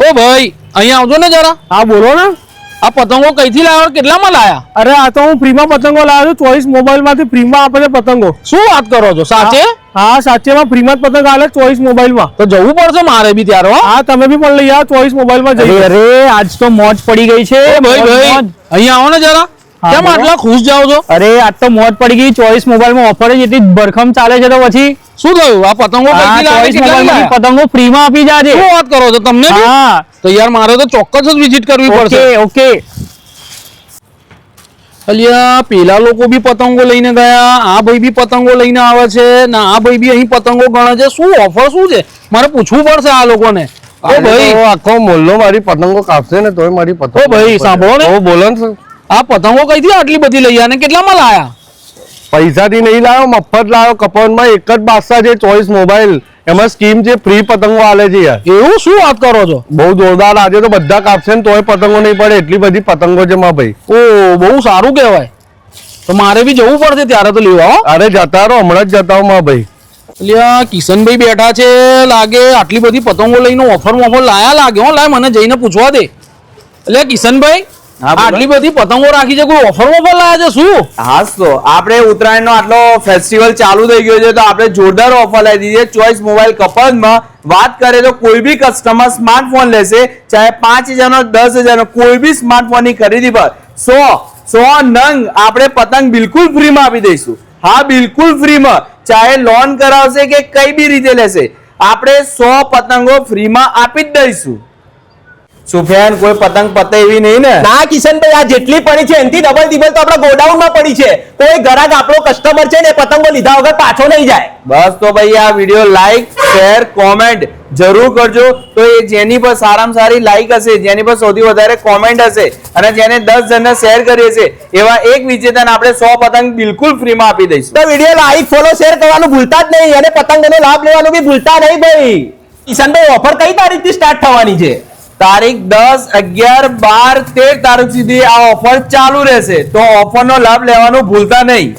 ओ भाई અહીંયા આવજો ને જરા। હા બોલો ને। આ પતંગો કઈથી લાવ્યો, કેટલામાં લાયા? અરે આ તો હું ફ્રીમાં પતંગો લાવ્યો છું। ચોઈસ મોબાઈલ માંથી ફ્રીમાં આપે છે પતંગો। શું વાત કરો છો, સાચે? હા સાચેમાં ફ્રીમાં જ પતંગ આલે ચોઈસ મોબાઈલ માં। તો જવું પડશે મારે બી ત્યારે। હા તમે બી પણ લઈ આવો ચોઈસ મોબાઈલ માં જઈએ। અરે આજ તો મોજ પડી ગઈ છે ભાઈ ભાઈ અહીંયા આવો ને જરા। કેમ આટલા ખુશ જાવ છો? અરે આજ તો મોજ પડી ગઈ। ચોઈસ મોબાઈલ માં ઓફર જ એટલી ભરખમ ચાલે છે, તો પછી શું થયું? આ પતંગો કઈથી લાવ્યા, ચોઈસ કેટલા મોબાઈલ લાવ્યા? પતંગો ફ્રી માં આપી જાજે। શું વાત કરો છો તમને બી? હા તો યાર મારે તો ચોક્કસ જ વિઝિટ કરવી પડશે। Okay okay. અલ્યા પેલા લોકો બી પતંગો લઈને ગયા, આ ભાઈ બી પતંગો લઈને આવે છે ને આ ભાઈ બી અહીં પતંગો ગણે છે। શું ઓફર શું છે મારે પૂછવું પડશે આ લોકોને। ઓ ભાઈ આખો મોલ્લો મારી પતંગો કાપશે ને તોય મારી પતંગ। ઓ ભાઈ સાંભળો ને, ઓ બોલો ને, આ પતંગો કઈથી આટલી બધી લઈ આને કેટલામાં લાયા? પૈસાથી નહીં લાવ્યો, મફત લાવ્યો। કપોનમાં એક જ બાદશાહ છે ચોઈસ મોબાઈલ, એમાં સ્કીમ છે, ફ્રી પતંગો આલે છે યાર। એવું શું વાત કરો છો? બહુ જોરદાર। આજે તો બધા કાપશે ને તોય પતંગો નહીં પડે, એટલી બધી પતંગો છે માં ભાઈ। ઓ બહુ સારું કહેવાય। તો મારે બી જવું પડશે ત્યારે તો લેવા। અરે જતા રહો, હમણાં જ જતા રહો માં ભાઈ। અલ્યા કિશનભાઈ બેઠા છે લાગે, આટલી બધી પતંગો લઈને ઓફર લાયા લાગે। હો લાય મને જઈને પૂછવા દે। એટલે કિશનભાઈ આટલી બધી પતંગો રાખી છે, કોઈ ઓફર લાયા છે શું? હાસ તો આપણે ઉત્તરાયણનો આટલો ફેસ્ટિવલ ચાલુ થઈ ગયો છે, તો આપણે જોરદાર ઓફર લાવી દીધી છે ચોઈસ મોબાઈલ કપલમાં। વાત કરીએ તો કોઈ બી કસ્ટમર સ્માર્ટફોન લેશે, ચાહે 5,000 નો 10,000 નો, કોઈ બી સ્માર્ટફોન ની ખરીદી પર 100 નંગ આપણે પતંગ બિલકુલ ફ્રીમાં આપી દઈશું। હા બિલકુલ ફ્રીમાં, ચાહે લોન કરાવશે કે કઈ બી રીતે લેશે, આપણે 100 પતંગો ફ્રીમાં આપી જ દઈશું। સુફિયાન કોઈ પતંગ પતે એવી નહીં ને? ના કિશનભાઈ, આ જેટલી પડી છે એનથી ડબલ ડિબલ તો આપણા ગોડાઉનમાં પડી છે। કોઈ ગ્રાહક આપણો કસ્ટમર છે ને પતંગો લીધા વગર પાછો નહીં જાય। બસ તો ભાઈ આ વિડિયો લાઈક શેર કોમેન્ટ જરૂર કરજો। તો એ જેની પર સારામાં સારી લાઈક હશે, જેની પર સૌથી વધારે કોમેન્ટ હશે અને જેને 10 જણને શેર કરી હશે, એવા એક વિજેતાને આપણે 100 પતંગ બિલકુલ ફ્રીમાં આપી દઈશું। તો વિડિયો લાઈક ફોલો શેર કરવાનું ભૂલતા જ નહીં અને પતંગનો લાભ લેવાનું બી ભૂલતા નહીં ભાઈ। કિશનભાઈ ઓફર કઈ તારીખથી સ્ટાર્ટ થવાની છે? તારીખ 10, 11, 12, 13 તારીખ સુધી આ ઓફર ચાલુ રહેશે, તો ઓફરનો લાભ લેવાનું ભૂલતા નહીં।